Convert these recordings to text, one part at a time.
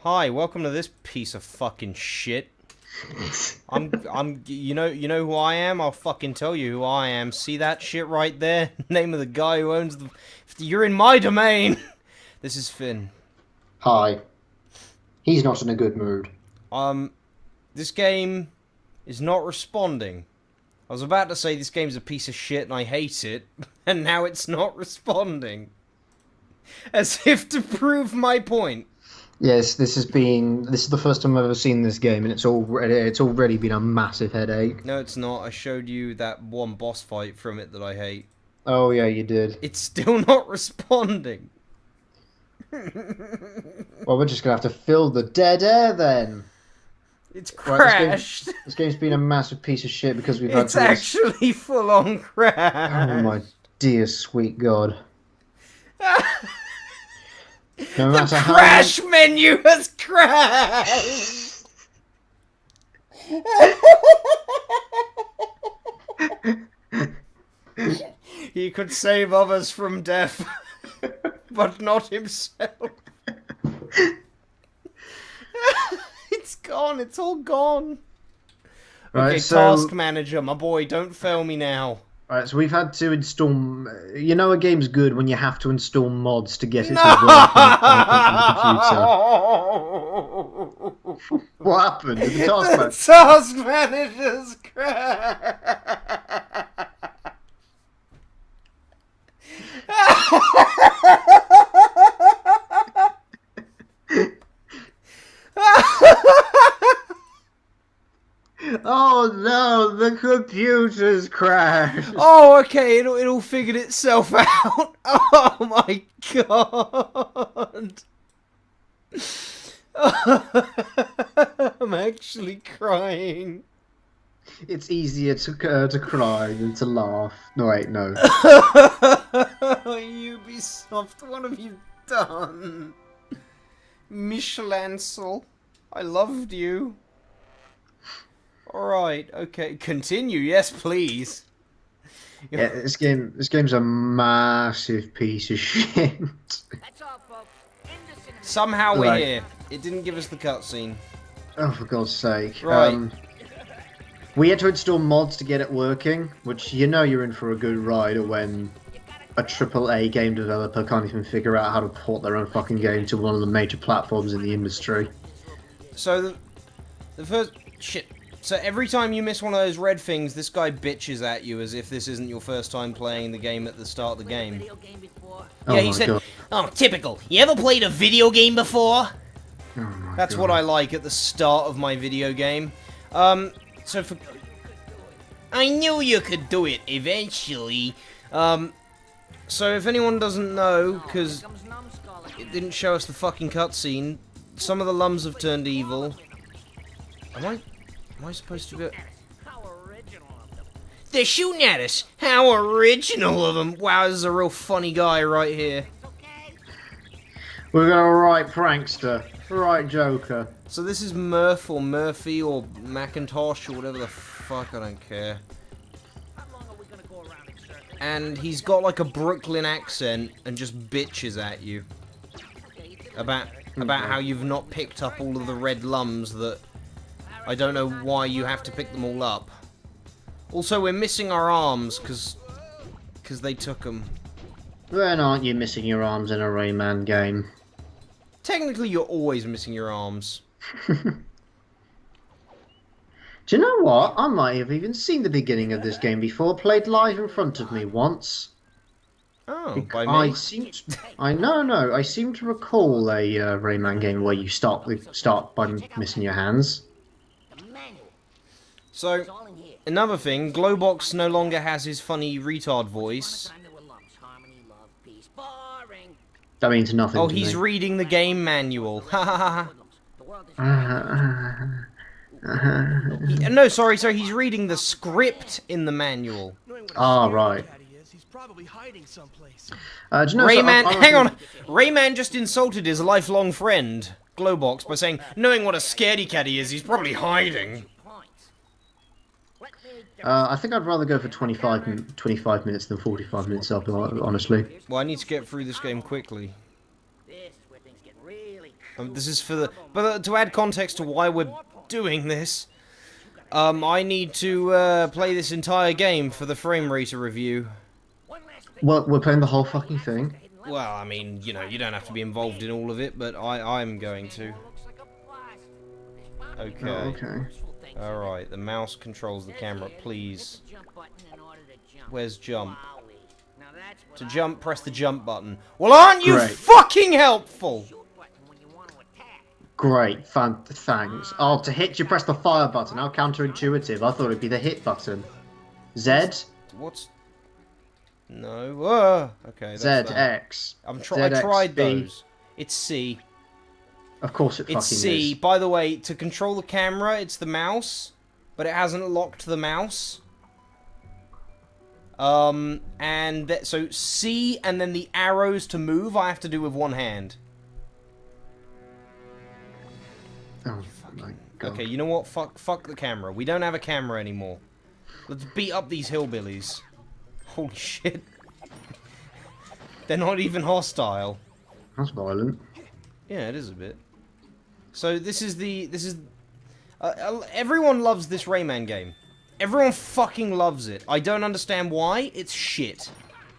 Hi, welcome to this piece of fucking shit. you know who I am? I'll fucking tell you who I am. See that shit right there? Name of the guy who owns the... You're in my domain! This is Finn. Hi. He's not in a good mood. This game is not responding. I was about to say this game's a piece of shit and I hate it, and now it's not responding. As if to prove my point. Yes, this is the first time I've ever seen this game, and it's already been a massive headache. No, it's not. I showed you that one boss fight from it that I hate. Oh yeah, you did. It's still not responding. Well, we're just gonna have to fill the dead air then. It's Right, crashed. this game's been a massive piece of shit because we've had It's to. actually full on Oh crash. my dear sweet God. No The matter how crash menu has crashed. He could save others from death, but not himself. It's gone. It's all gone. Right, Okay, so task manager, my boy, don't fail me now. right, so we've had to install. You know, a game's good when you have to install mods to get it No! to work on the computer. What happened? Did the task The manager? task manager's crash. Oh no, the computer's crashed. Oh, okay, it all figured itself out. Oh my god. I'm actually crying. It's easier to cry than to laugh. No, wait, no. Ubisoft, what have you done? Michelancel, I loved you. Alright, okay, continue, yes please. Yeah, this game's a massive piece of shit. Somehow we're Right. here. It didn't give us the cutscene. Oh, for God's sake. Right. We had to install mods to get it working, which you know you're in for a good ride when a AAA game developer can't even figure out how to port their own fucking game to one of the major platforms in the industry. So, the first... Shit. So every time you miss one of those red things, this guy bitches at you as if this isn't your first time playing the game at the start of the game. Oh Yeah, he my said, God. "Oh, typical. You ever played a video game before?" Oh my That's God. what I like at the start of my video game. So for... I knew you could do it eventually. So if anyone doesn't know, because it didn't show us the fucking cutscene, some of the lums have turned evil. Am I supposed to go... They're shooting at us! How original of them! Wow, this is a real funny guy right here. We're gonna write prankster, right Joker. So this is Murph or Murphy or Macintosh or whatever the fuck, I don't care. And he's got like a Brooklyn accent and just bitches at you. About how you've not picked up all of the red lums that... I don't know why you have to pick them all up. Also, we're missing our arms because they took them. Then aren't you missing your arms in a Rayman game? Technically, you're always missing your arms. Do you know what? I might have even seen the beginning of this game before, played live in front of me once. Oh, by I me? seem to recall a Rayman game where you start by missing your hands. So, another thing, Glowbox no longer has his funny retard voice. That means nothing Oh, to he's me. reading the game manual. Ha ha ha. No, sorry, he's reading the script in the manual. Ah, right. He's probably hiding someplace. Do you know, Rayman, I hang on! Rayman just insulted his lifelong friend, Glowbox, by saying, knowing what a scaredy cat he is, he's probably hiding. I think I'd rather go for 25 minutes than 45 minutes, honestly. Well, I need to get through this game quickly. This is where things get really This is for the... But to add context to why we're doing this, I need to play this entire game for the frame rate review. Well, we're playing the whole fucking thing. Well, I mean, you know, you don't have to be involved in all of it, but I'm going to. Okay. Oh, okay. Alright, the mouse controls the camera, please. Where's jump? To jump, press the jump button. Well, aren't you Great. fucking helpful? Great, thanks. Oh, to hit you press the fire button. How counterintuitive. I thought it'd be the hit button. Z? What's... No. Okay, that's Z, that. X. I ZX, tried B. those. It's C. Of course it It's fucking C. is. By the way, to control the camera, it's the mouse, but it hasn't locked the mouse. So C and then the arrows to move I have to do with one hand. Oh my god. Okay, you know what? Fuck the camera. We don't have a camera anymore. Let's beat up these hillbillies. Holy shit. They're not even hostile. That's violent. Yeah, it is a bit. So this is everyone loves this Rayman game. Everyone fucking loves it. I don't understand why. It's shit.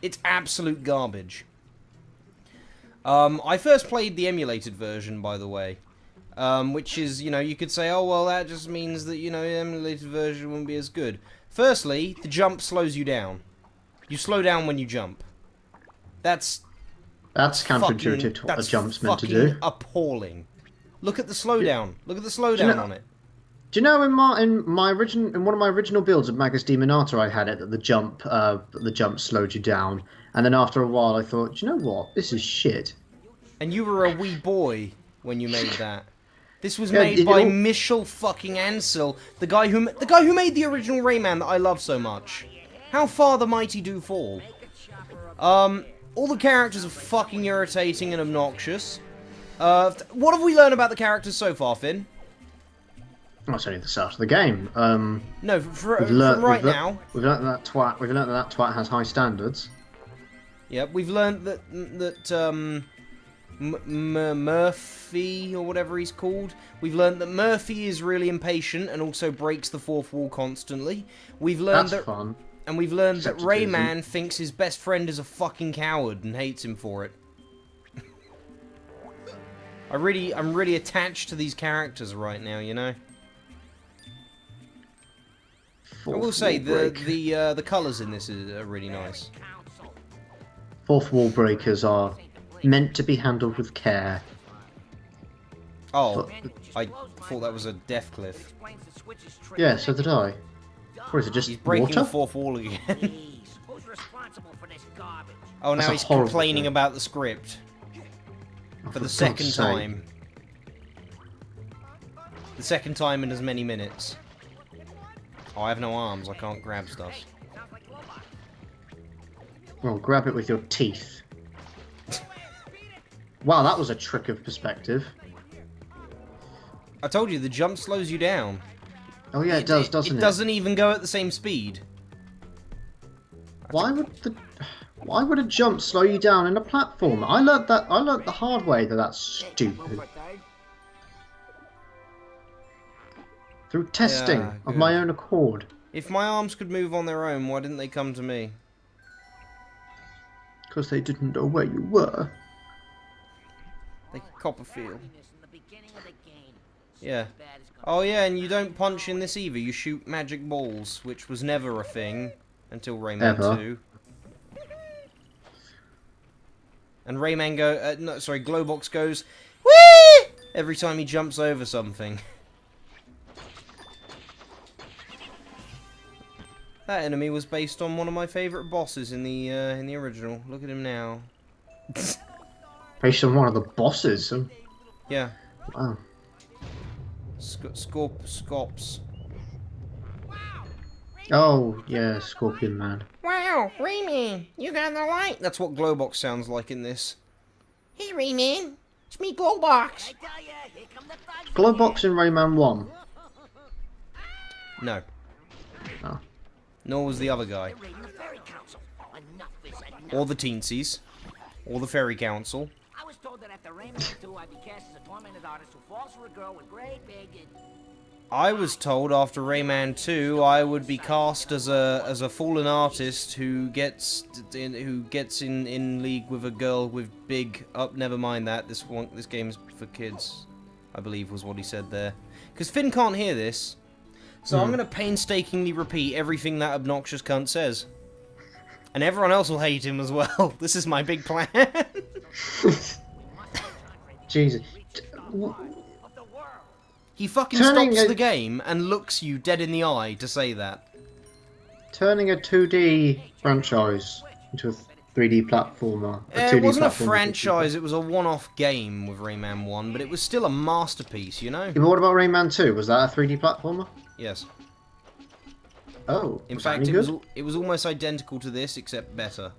It's absolute garbage. I first played the emulated version, by the way. Which is, you know, you could say, oh, well, that just means that, you know, the emulated version wouldn't be as good. Firstly, the jump slows you down. You slow down when you jump. That's counterintuitive to what the jump's meant to do. Appalling. Look at the slowdown. Look at the slowdown on it. Do you know in one of my original builds of Magus Demonata I had it that the jump slowed you down, and then after a while I thought, do you know what? This is shit. And you were a wee boy when you made that. This was made by Michel fucking Ansel, the guy who made the original Rayman that I love so much. How far the mighty do fall. All the characters are fucking irritating and obnoxious. What have we learned about the characters so far, Finn? Well, it's only the start of the game. No, from right now. We've learned that twat has high standards. Yeah, we've learned that Murphy, or whatever he's called. We've learned that Murphy is really impatient and also breaks the fourth wall constantly. We've learned That's fun. And we've learned Except that it Rayman isn't. thinks his best friend is a fucking coward and hates him for it. I'm really attached to these characters right now, you know. I will say the colours in this are really nice. Fourth wall breakers are meant to be handled with care. Oh, I thought that was a death cliff. Yeah, so did I. Or is it just He's breaking water? the fourth wall again. Oh, now That's a he's horrible complaining thing. about the script. For the God's second sake. time. The second time in as many minutes. Oh, I have no arms. I can't grab stuff. Well, grab it with your teeth. Wow, that was a trick of perspective. I told you, the jump slows you down. Oh yeah, it does, doesn't it? It doesn't even go at the same speed. Why would a jump slow you down in a platform? I learnt the hard way that that's stupid. Through testing Yeah, of good. my own accord. If my arms could move on their own, why didn't they come to me? Because they didn't know where you were. They could cop a feel. Yeah. Oh yeah, and you don't punch in this either. You shoot magic balls, which was never a thing until Rayman Ever. 2. And Rayman Glowbox goes, whee! Every time he jumps over something. That enemy was based on one of my favourite bosses in the original. Look at him now. Based on one of the bosses. Yeah. Wow. Scorps. Oh, yeah, Scorpion Man. Wow, Rayman, you got the light. That's what Glowbox sounds like in this. Hey, Rayman, it's me, Glowbox. Glowbox in Rayman 1. No. Oh. Nor was the other guy. Or the Teensies. Or the Fairy Council. told that after Rayman 2, I'd be cast as a tormented artist who falls for a girl with great big... I was told after Rayman 2 I would be cast as a fallen artist who gets in league with a girl with big never mind that. This game's for kids, I believe was what he said there. Because Finn can't hear this. So I'm going to painstakingly repeat everything that obnoxious cunt says. And everyone else will hate him as well. This is my big plan. Jesus. He fucking stops the game and looks you dead in the eye to say that. Turning a 2D franchise into a 3D platformer. It wasn't a franchise, it was a one-off game with Rayman 1, but it was still a masterpiece, you know? Yeah, but what about Rayman 2? Was that a 3D platformer? Yes. Oh, in fact, it was almost identical to this, except better.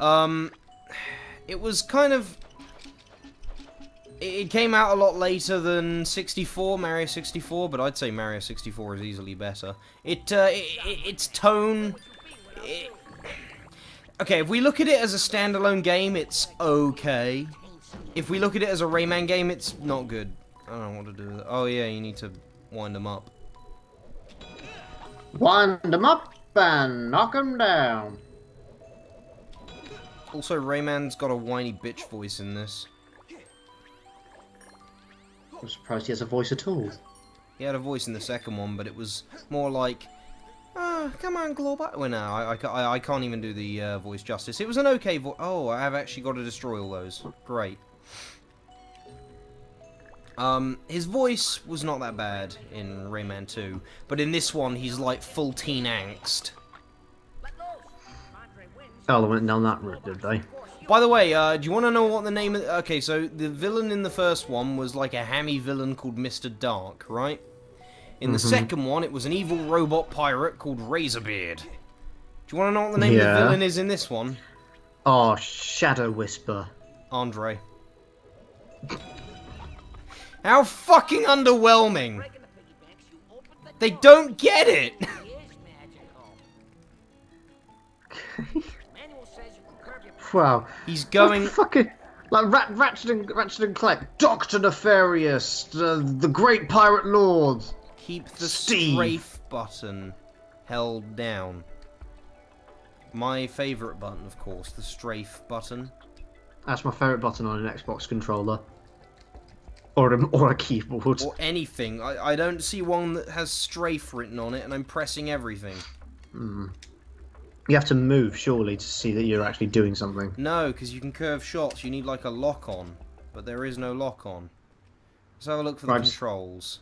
It was kind of... It came out a lot later than Mario 64, but I'd say Mario 64 is easily better. Its tone... Okay, if we look at it as a standalone game, it's okay. If we look at it as a Rayman game, it's not good. I don't know what to do with it. Oh yeah, you need to wind them up. Wind them up and knock them down. Also, Rayman's got a whiny bitch voice in this. I'm surprised he has a voice at all. He had a voice in the second one, but it was more like, come on, Global. Well, no, I can't even do the voice justice. It was an okay voice. Oh, I have actually got to destroy all those. Great. His voice was not that bad in Rayman 2, but in this one, he's like full teen angst. Oh, they went down that route, did they? By the way, do you want to know what the name of... Okay, so the villain in the first one was like a hammy villain called Mr. Dark, right? In the second one, it was an evil robot pirate called Razorbeard. Do you want to know what the name of the villain is in this one? Oh, Shadow Whisper. Andre. How fucking underwhelming! They don't get it! Wow. He's going... Fucking... Like Ratchet and Clank. Dr. Nefarious. The Great Pirate Lord. Keep the Steve. strafe button held down. My favourite button, of course, the strafe button. That's my favourite button on an Xbox controller. Or a keyboard. Or anything. I don't see one that has strafe written on it, and I'm pressing everything. You have to move, surely, to see that you're actually doing something. No, because you can curve shots. You need, like, a lock-on. But there is no lock-on. Let's have a look for the controls.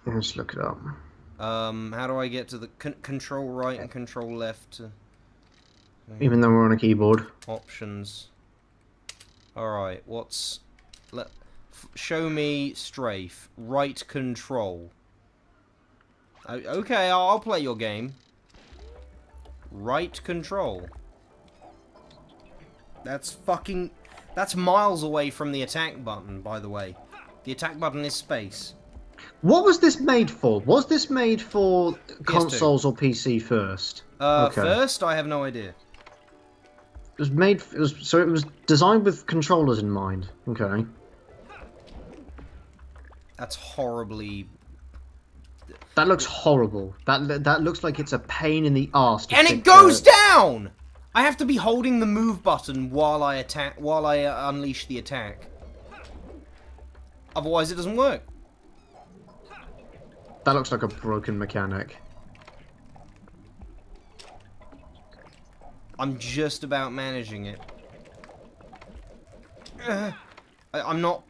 Let's look it up. How do I get to the... control right and control left? Even though we're on a keyboard. Options. Alright, what's... show me strafe. Right control. Okay, I'll play your game. Right control. That's miles away from the attack button, by the way. The attack button is space. What was this made for? Was this made for consoles or PC first? First, I have no idea. It was made... so it was designed with controllers in mind. Okay. That's horribly... That looks horrible. That looks like it's a pain in the arse. And it goes down! I have to be holding the move button while I unleash the attack. Otherwise it doesn't work. That looks like a broken mechanic. I'm just about managing it. I'm not...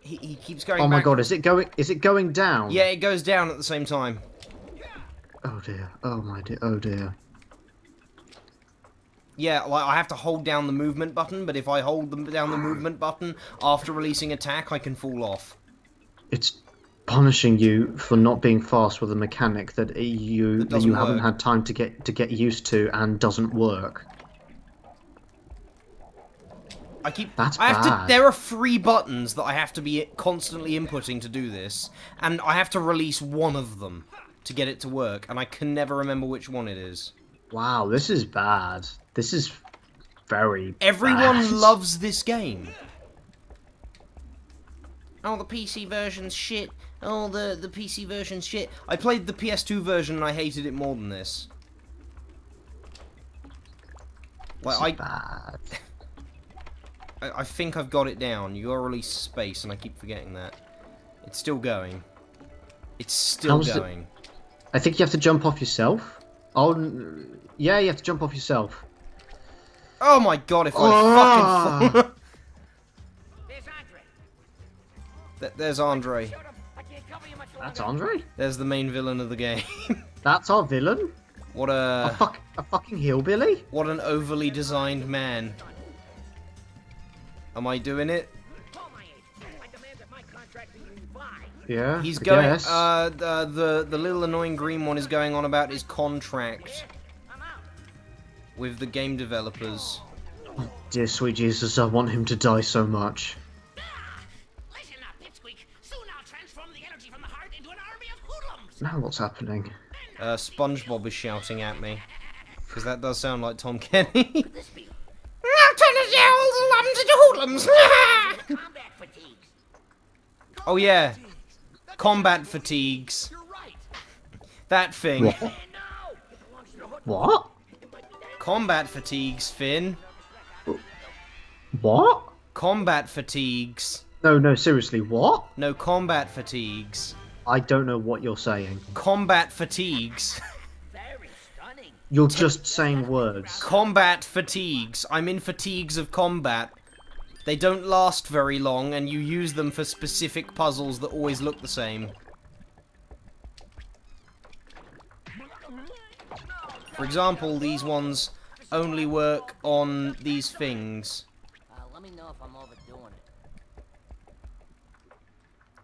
He keeps going. Oh my god, is it going down? Yeah, it goes down at the same time. Oh dear. Oh my dear. Oh dear. Yeah, like I have to hold down the movement button, but if I hold down the movement button after releasing attack, I can fall off. It's punishing you for not being fast with a mechanic that you haven't had time to get used to and doesn't work. That's bad. There are 3 buttons that I have to be constantly inputting to do this, and I have to release one of them to get it to work, and I can never remember which one it is. Wow, this is bad. This is very Everyone bad. loves this game. Oh, the PC version's shit. Oh, the PC version's shit. I played the PS2 version and I hated it more than this. Like, bad. I think I've got it down. You gotta release space, and I keep forgetting that. It's still going. It's still going. I think you have to jump off yourself. Oh, yeah, you have to jump off yourself. Oh my god, if I fucking fall. There's Andre. There's Andre. Shut up. I can't cover you much longer. That's Andre? There's the main villain of the game. That's our villain? What A fucking hillbilly? What an overly designed man. Am I doing it? Call my agent. I demand that my contract be revised. Yeah, He's I going. guess. The little annoying green one is going on about his contract I'm out. with the game developers. Dear sweet Jesus, I want him to die so much. Listen up, Pipsqueak. Soon I'll transform the energy from the heart into an army of hoodlums. Now what's happening? SpongeBob is shouting at me. Because that does sound like Tom Kenny. This be I'll turn the yells into hoodlums. combat fatigues. Oh yeah. Combat fatigues. You're right. That thing. What? No! It belongs to the hood. What? Combat fatigues, Finn. What? Combat fatigues. No, seriously, what? No, combat fatigues. I don't know what you're saying. Combat fatigues. Very stunning. You're just saying words. Combat fatigues. I'm in fatigues of combat. They don't last very long, and you use them for specific puzzles that always look the same. For example, these ones only work on these things. Let me know if I'm overdoing it.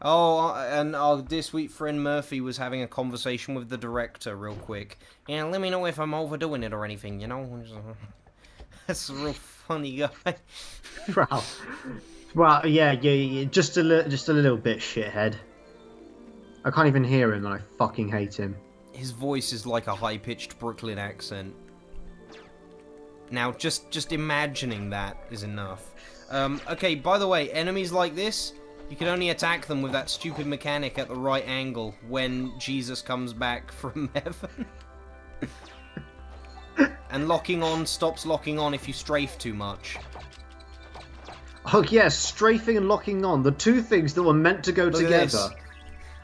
Oh, and our dear sweet friend Murphy was having a conversation with the director real quick. Yeah, let me know if I'm overdoing it or anything, you know? That's a real funny guy. Wow. Well, yeah, just a little bit, shithead. I can't even hear him, and I fucking hate him. His voice is like a high-pitched Brooklyn accent. Now, just imagining that is enough. Okay, by the way, enemies like this, you can only attack them with that stupid mechanic at the right angle when Jesus comes back from heaven. And locking on stops locking on if you strafe too much. Oh yes, strafing and locking on, the two things that were meant to go Look at together. this.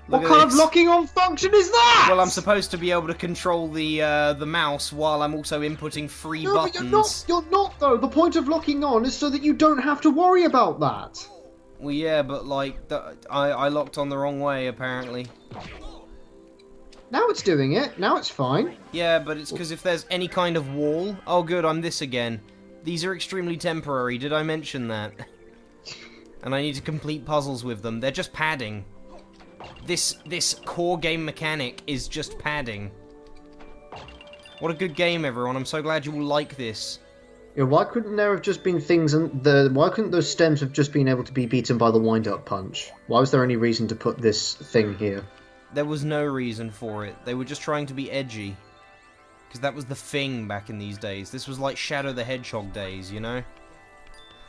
What Look at kind of this. locking on function is that? Well, I'm supposed to be able to control the mouse while I'm also inputting three No, buttons. but you're not though. The point of locking on is so that you don't have to worry about that. Well, yeah, but like, I locked on the wrong way apparently. Now it's doing it. Now it's fine. Yeah, but it's because if there's any kind of wall... Oh, good, I'm this again. These are extremely temporary, did I mention that? And I need to complete puzzles with them. They're just padding. This core game mechanic is just padding. What a good game, everyone. I'm so glad you all like this. Yeah, why couldn't there have just been things why couldn't those stems have just been able to be beaten by the wind-up punch? Why was there any reason to put this thing here? There was no reason for it. They were just trying to be edgy. Because that was the thing back in these days. This was like Shadow the Hedgehog days, you know?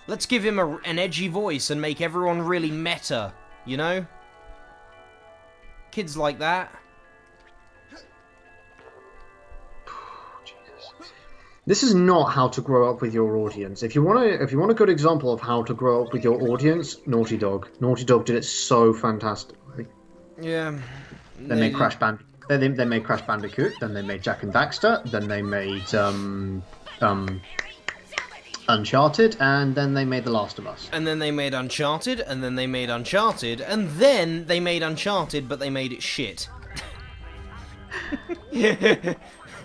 Let's give him an edgy voice and make everyone really meta, you know? Kids like that. This is not how to grow up with your audience. If you want a good example of how to grow up with your audience, Naughty Dog. Naughty Dog did it so fantastically. Yeah. They made Crash They made Crash Bandicoot. Then they made Jak and Daxter. Then they made Uncharted, and then they made The Last of Us. And then they made Uncharted, and then they made Uncharted, and then they made Uncharted, but they made it shit.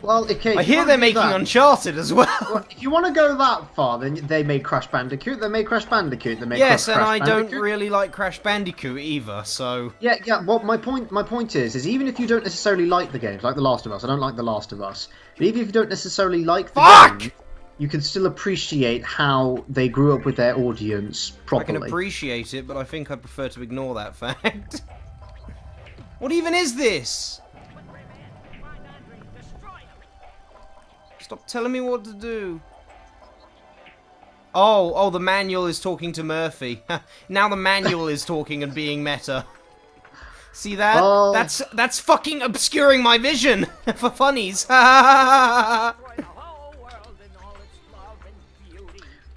Well, okay. I hear they're making Uncharted as well. Well, if you want to go that far, then they made Crash Bandicoot. They made Crash Bandicoot. They made Yes, Crash and I Bandicoot. don't really like Crash Bandicoot either, so... Yeah. Well, my point is even if you don't necessarily like the games, like The Last of Us, I don't like The Last of Us. But even if you don't necessarily like the game, you can still appreciate how they grew up with their audience properly. I can appreciate it, but I think I'd prefer to ignore that fact. What even is this? Stop telling me what to do. Oh, the manual is talking to Murphy. Now the manual is talking and being meta. See that? Oh. That's fucking obscuring my vision for funnies.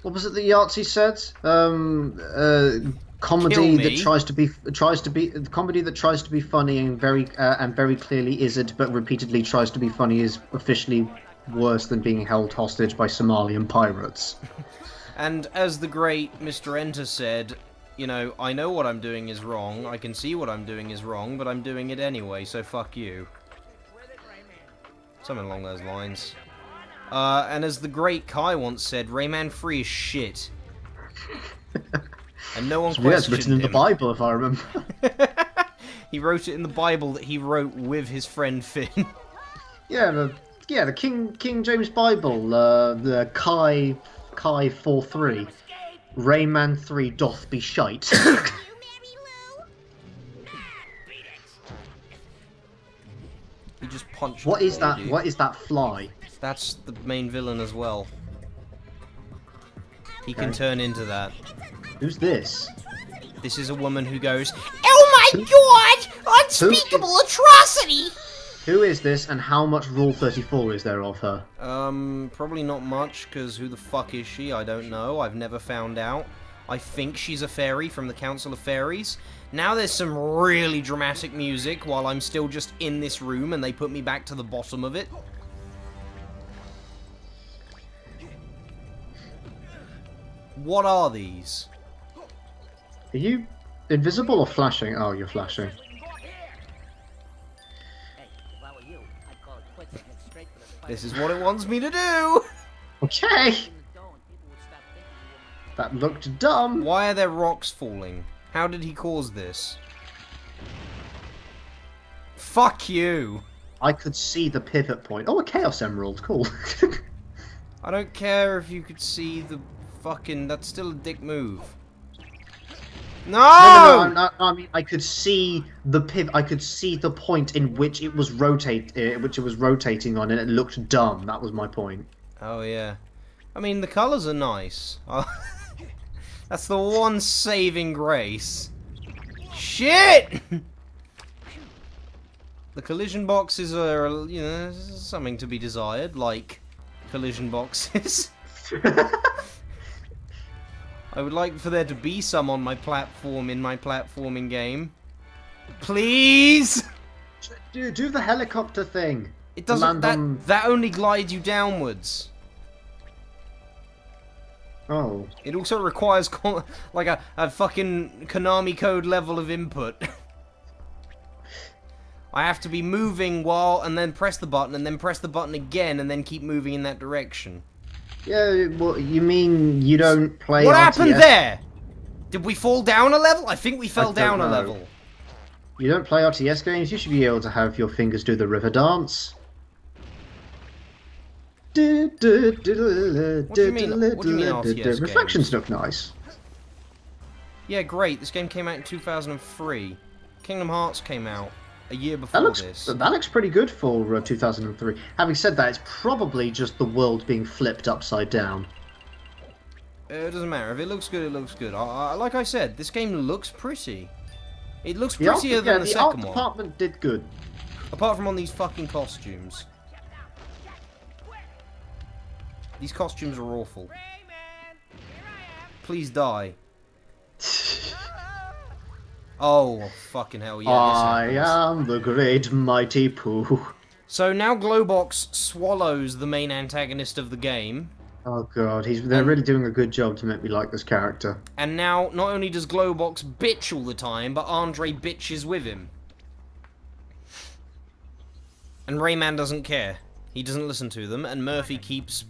What was it that Yahtzee said? Comedy that tries to be funny and very clearly isn't, but repeatedly tries to be funny is officially worse than being held hostage by Somalian pirates. And as the great Mr. Enter said, you know, I know what I'm doing is wrong, I can see what I'm doing is wrong, but I'm doing it anyway, so fuck you. Something along those lines. And as the great K.A.I once said, Rayman 3 is shit. And no one questioned Yeah, it's written in the Bible, if I remember. He wrote it in the Bible that he wrote with his friend Finn. Yeah, the King James Bible, the K.A.I 4:3. Rayman 3 doth be shite. He just punched. What is that? What is that fly? That's the main villain as well. He can turn into that. Who's this? This is a woman who goes, "Oh my god! Unspeakable atrocity!" Who is this, and how much Rule 34 is there of her? Probably not much, because who the fuck is she? I don't know. I've never found out. I think she's a fairy from the Council of Fairies. Now there's some really dramatic music while I'm still just in this room and they put me back to the bottom of it. What are these? Are you invisible or flashing? Oh, you're flashing. This is what it wants me to do! Okay! That looked dumb! Why are there rocks falling? How did he cause this? Fuck you! I could see the pivot point. Oh, a Chaos Emerald, cool. I don't care if you could see the fucking... That's still a dick move. No! No, I mean, I could see the I could see the point in which it was rotating on, and it looked dumb. That was my point. Oh yeah, I mean the colours are nice. That's the one saving grace. Shit! The collision boxes are, you know, something to be desired, like collision boxes. I would like for there to be some on my platform in my platforming game. Please! Dude, do the helicopter thing. It doesn't. That only glides you downwards. Oh. It also requires like a fucking Konami code level of input. I have to be moving while and then press the button and then press the button again and then keep moving in that direction. Yeah, well, you mean you don't play What RTS? happened there? Did we fall down a level? I think we fell down a level. You don't play RTS games? You should be able to have your fingers do the river dance. What do you mean RTS Reflections games? look nice. Yeah, great. This game came out in 2003. Kingdom Hearts came out a year before this. That looks pretty good for 2003. Having said that, it's probably just the world being flipped upside down. It doesn't matter. If it looks good, it looks good. Like I said, this game looks pretty. It looks prettier than the second one. The art department did good. Apart from on these fucking costumes. These costumes are awful. Please die. Oh, fucking hell, yeah, I am the great mighty Pooh. So now Glowbox swallows the main antagonist of the game. Oh god, they're really doing a good job to make me like this character. And now, not only does Glowbox bitch all the time, but Andre bitches with him. And Rayman doesn't care. He doesn't listen to them, and Murphy keeps...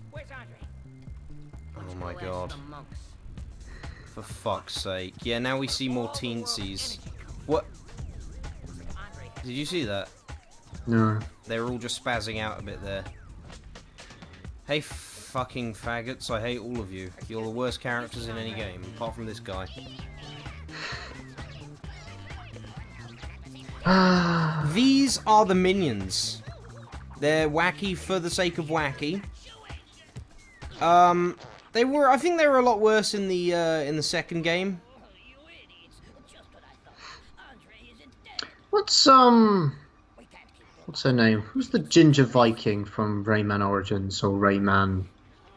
Oh my god. For fuck's sake. Yeah, now we see more teensies. What? Did you see that? No. They were all just spazzing out a bit there. Hey, fucking faggots, I hate all of you. You're the worst characters in any game, apart from this guy. These are the minions. They're wacky for the sake of wacky. They were. I think they were a lot worse in the second game. What's her name? Who's the ginger Viking from Rayman Origins or Rayman?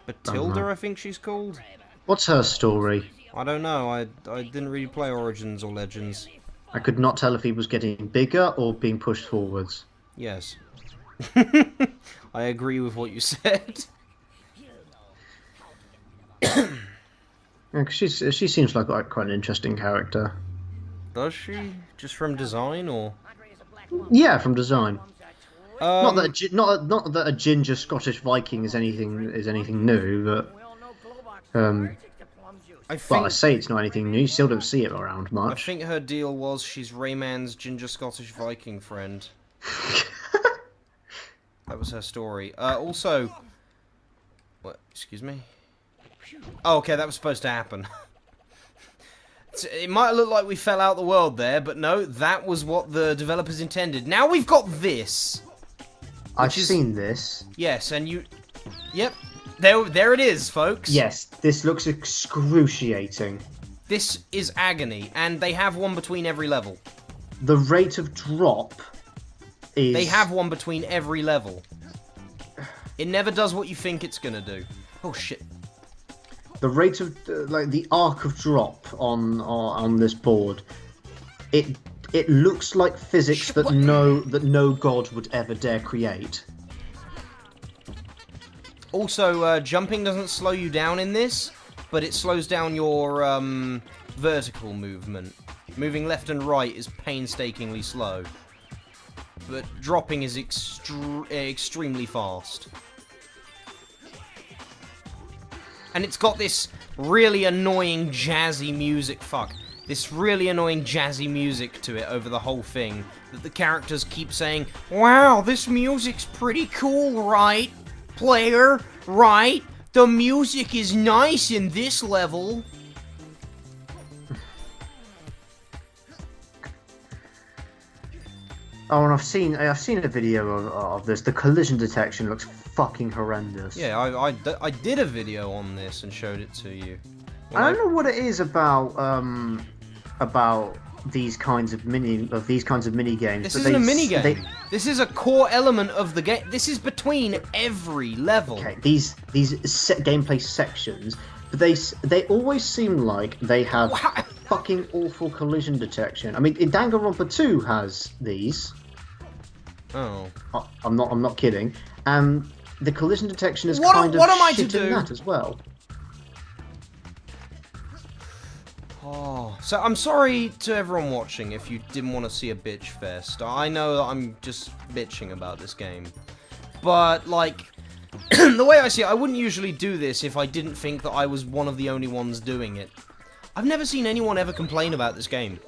Batilda, I think she's called. What's her story? I don't know. I didn't really play Origins or Legends. I could not tell if he was getting bigger or being pushed forwards. Yes. I agree with what you said. Yeah, 'cause she seems like quite an interesting character. Does she? Just from design, or? Yeah, from design. Not Um, that a ginger Scottish Viking is anything new, but I well, think I say it's not anything new. You still don't see it around I much. think her deal was she's Rayman's ginger Scottish Viking friend. That was her story. Also, what? Excuse me. Oh, okay, that was supposed to happen. It might look like we fell out the world there, but no, that was what the developers intended. Now we've got this. I've seen this. Yes, and you... Yep. There it is, folks. Yes, this looks excruciating. This is agony, and they have one between every level. The rate of drop is... They have one between every level. It never does what you think it's gonna do. Oh, shit. The rate of, like, the arc of drop on this board, it looks like physics that no god would ever dare create. Also, jumping doesn't slow you down in this, but it slows down your vertical movement. Moving left and right is painstakingly slow, but dropping is extremely fast. And it's got this really annoying jazzy music, this really annoying jazzy music to it over the whole thing, that the characters keep saying, "Wow, this music's pretty cool, right, player? Right? The music is nice in this level." Oh, and I've seen a video of this. The collision detection looks fucking horrendous. Yeah, I did a video on this and showed it to you. I don't know what it is about these kinds of mini games. This isn't a mini game. This is a core element of the game. This is between every level. Okay, these gameplay sections, but they always seem like they have fucking awful collision detection. I mean, Danganronpa 2 has these. Oh. I'm not kidding. And the collision detection is what am I to shit in do? that as well. Oh, so I'm sorry to everyone watching if you didn't want to see a bitch fest. I know that I'm just bitching about this game. But, like, the way I see it, I wouldn't usually do this if I didn't think that I was one of the only ones doing it. I've never seen anyone ever complain about this game.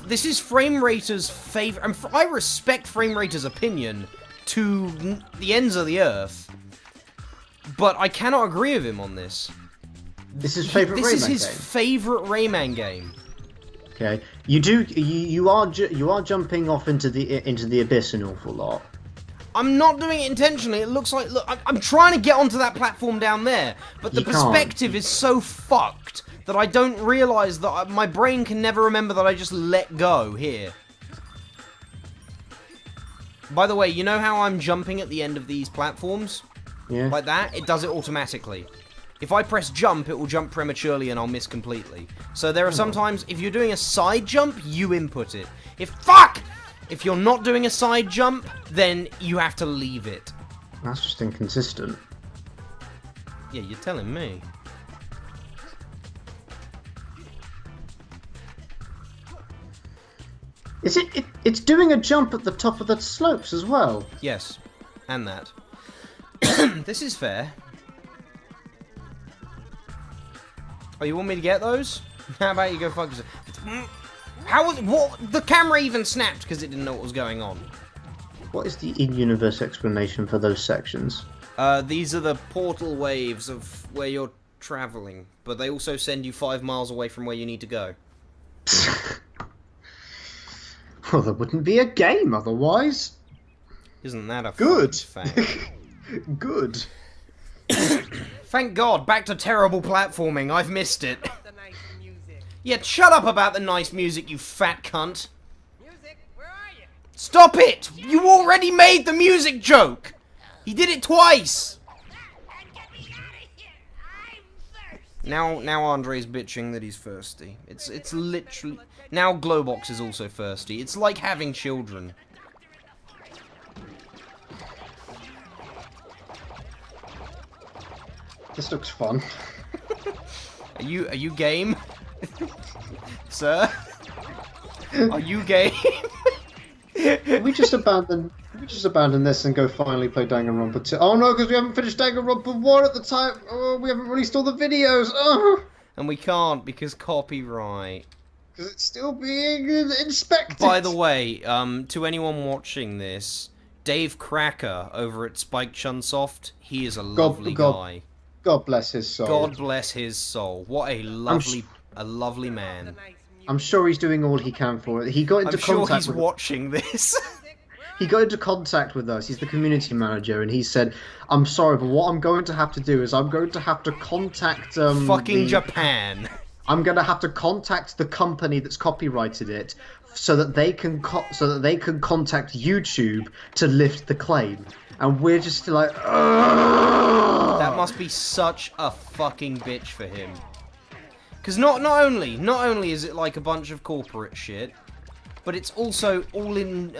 This is Framerator's favorite, and I respect Framerator's opinion to the ends of the earth. But I cannot agree with him on this. This is favorite Rayman game. This is his favorite Rayman game. Okay, you are jumping off into the abyss an awful lot. I'm not doing it intentionally. It looks like, look, I'm trying to get onto that platform down there, but the perspective is so fucked that I don't realise that my brain can never remember that I just let go here. By the way, you know how I'm jumping at the end of these platforms? Yeah. Like that? It does it automatically. If I press jump, it will jump prematurely and I'll miss completely. So there are sometimes, if you're doing a side jump, you input it. If you're not doing a side jump, then you have to leave it. That's just inconsistent. Yeah, you're telling me. Is it's doing a jump at the top of the slopes as well? Yes, and that. This is fair. Oh, you want me to get those? How about you go fuck yourself? How was what? The camera even snapped because it didn't know what was going on. What is the in-universe explanation for those sections? These are the portal waves of where you're traveling, but they also send you 5 miles away from where you need to go. Well, there wouldn't be a game otherwise. Isn't that a good fact? Good. Thank God, back to terrible platforming. I've missed it. The nice music. Yeah, shut up about the nice music, you fat cunt. Music, where are you? Stop it! You already made the music joke! He did it twice! And get me out of here. I'm thirsty. Now Andre's bitching that he's thirsty. It's literally... Now Glowbox is also thirsty. It's like having children. This looks fun. Are you game? Sir? Are you game? we just abandon this and go finally play Danganronpa 2. Oh no, because we haven't finished Danganronpa 1 at the time. Oh, we haven't released all the videos. Oh. And we can't because copyright. Because it's still being inspected. By the way, to anyone watching this, Dave Cracker over at Spike Chunsoft, he is a lovely guy. God bless his soul. God bless his soul. What a lovely man. The nice music. I'm sure he's doing all he can for it. He got into I'm sure contact he's with watching this. He got into contact with us. He's the community manager, and he said, "I'm sorry, but what I'm going to have to do is I'm going to have to contact Fucking Japan. I'm going to have to contact the company that's copyrighted it, so that they can contact YouTube to lift the claim." And we're just like, ugh! That must be such a fucking bitch for him. Because not only is it like a bunch of corporate shit, but it's also all in.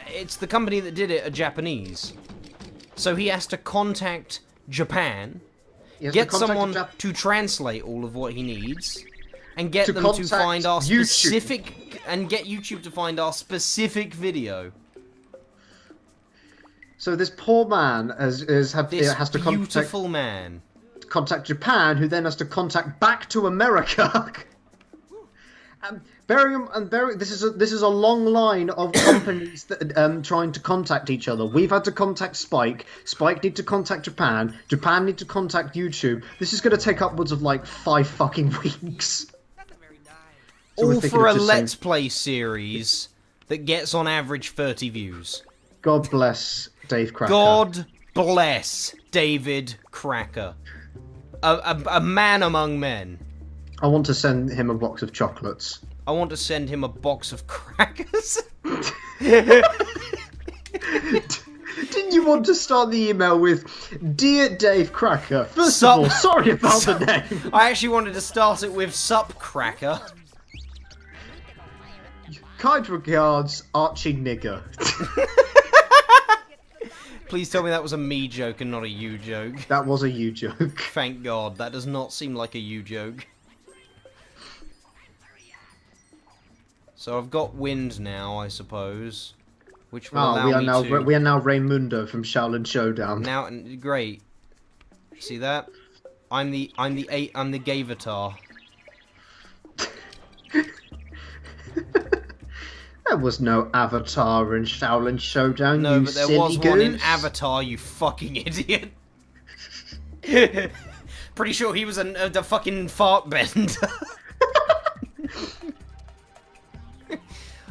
It's the company that did it are Japanese, so he has to contact Japan, get someone to translate all of what he needs, and get them to find our specific and get YouTube to find our specific video. So this poor man has to contact Japan, who then has to contact back to America. This is a long line of companies that trying to contact each other. We've had to contact Spike. Spike need to contact Japan. Japan need to contact YouTube. This is going to take upwards of like 5 fucking weeks. That's very nice. So All for a Let's Play series that gets on average 30 views. God bless Dave Cracker. God bless David Cracker. A man among men. I want to send him a box of chocolates. I want to send him a box of crackers. Didn't you want to start the email with, "Dear Dave Cracker, first of all, sorry about the name." I actually wanted to start it with Sup Cracker. Kind regards, Archie Nigger. Please tell me that was a me joke and not a you joke. That was a you joke. Thank God, that does not seem like a you joke. So I've got wind now, I suppose, which will allow me to... we are now Raymundo from Shaolin Showdown. Now, great. See that? I'm the Gavatar. There was no Avatar in Shaolin Showdown. No, you but there silly was goose. one in Avatar. You fucking idiot. Pretty sure he was the fucking fart bender.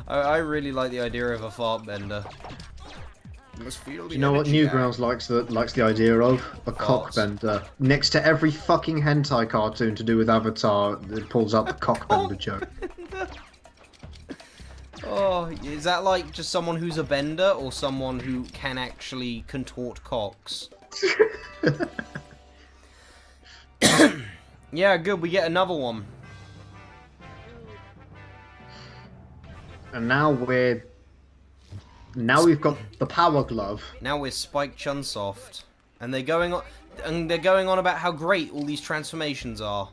I really like the idea of a fart bender. You must feel the Do you know what energy Newgrounds likes the idea of? A cock bender. Next to every fucking hentai cartoon to do with Avatar, it pulls up the cock bender joke. Oh, is that like just someone who's a bender or someone who can actually contort cocks? Yeah, good, we get another one. And now we've got the Power Glove. Now we're Spike Chunsoft. And they're going on about how great all these transformations are.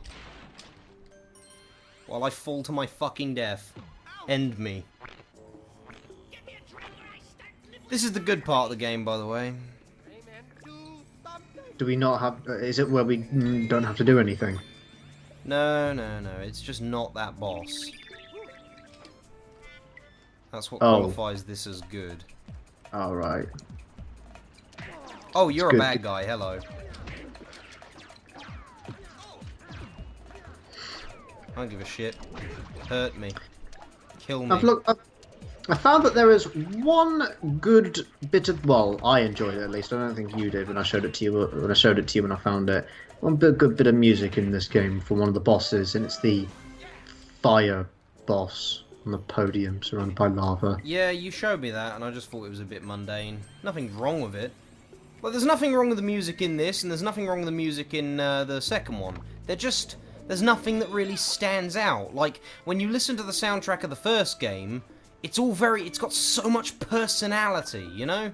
While I fall to my fucking death. End me. This is the good part of the game, by the way. Do we not have... Is it where we don't have to do anything? No. It's just not that boss. That's what qualifies this as good. Alright. Oh, you're a good. bad guy. Hello. I don't give a shit. Hurt me. Kill me. I found that there is one good bit of... Well, I enjoyed it at least. I don't think you did when I showed it to you. When I found it, good bit of music in this game for one of the bosses, and it's the fire boss on the podium surrounded by lava. Yeah, you showed me that, and I just thought it was a bit mundane. Nothing wrong with it. Well, there's nothing wrong with the music in this, and there's nothing wrong with the music in the second one. There's nothing that really stands out. Like, when you listen to the soundtrack of the first game, it's got so much personality, you know?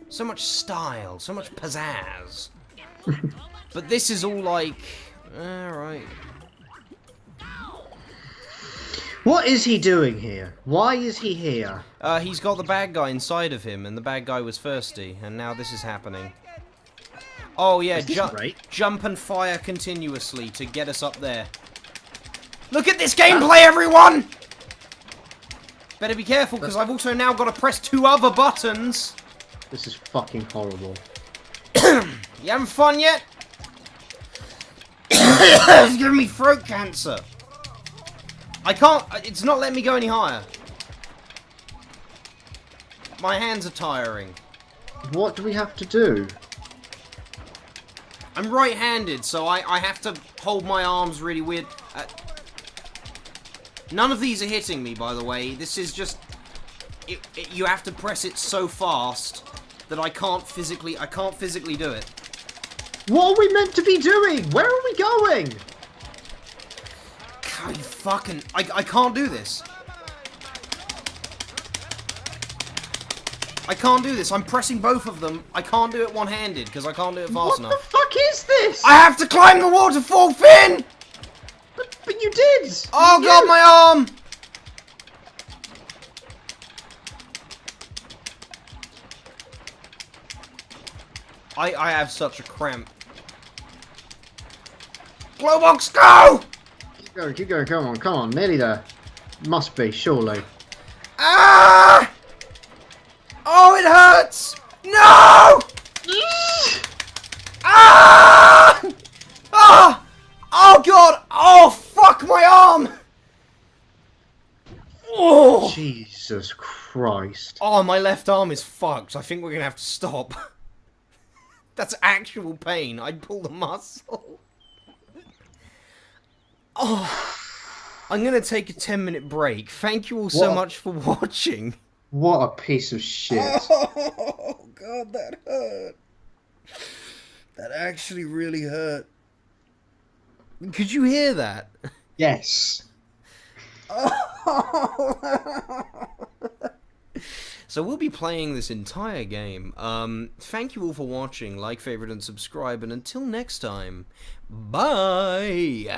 So much style, so much pizzazz. But this is all like, alright. What is he doing here? Why is he here? He's got the bad guy inside of him, and the bad guy was thirsty, and now this is happening. Oh yeah, jump and fire continuously to get us up there. Look at this gameplay, everyone! Better be careful, because I've also now got to press 2 other buttons. This is fucking horrible. You having fun yet? It's giving me throat cancer. I can't, it's not letting me go any higher. My hands are tiring. What do we have to do? I'm right-handed, so I have to hold my arms really weird. None of these are hitting me, by the way. This is just... you have to press it so fast that I can't physically do it. What are we meant to be doing? Where are we going? God, you fucking... I can't do this. I can't do this. I'm pressing both of them. I can't do it one-handed because I can't do it fast enough. What the fuck is this? I have to climb the waterfall, Finn! But you did! Oh god, my arm! I have such a cramp. Glowbox, go! Keep going, come on, nearly there. Must be, surely. Ah! Oh, it hurts! No! Ah! Ah! Oh god! Oh fuck my arm! Oh! Jesus Christ. Oh, my left arm is fucked. I think we're gonna have to stop. That's actual pain. I'd pull the muscle. Oh. I'm gonna take a 10-minute break. Thank you all so much for watching. What a piece of shit. Oh god, that hurt. That actually really hurt. Could you hear that? Yes. So we'll be playing this entire game. Thank you all for watching. Like, favorite, and subscribe. And until next time, bye!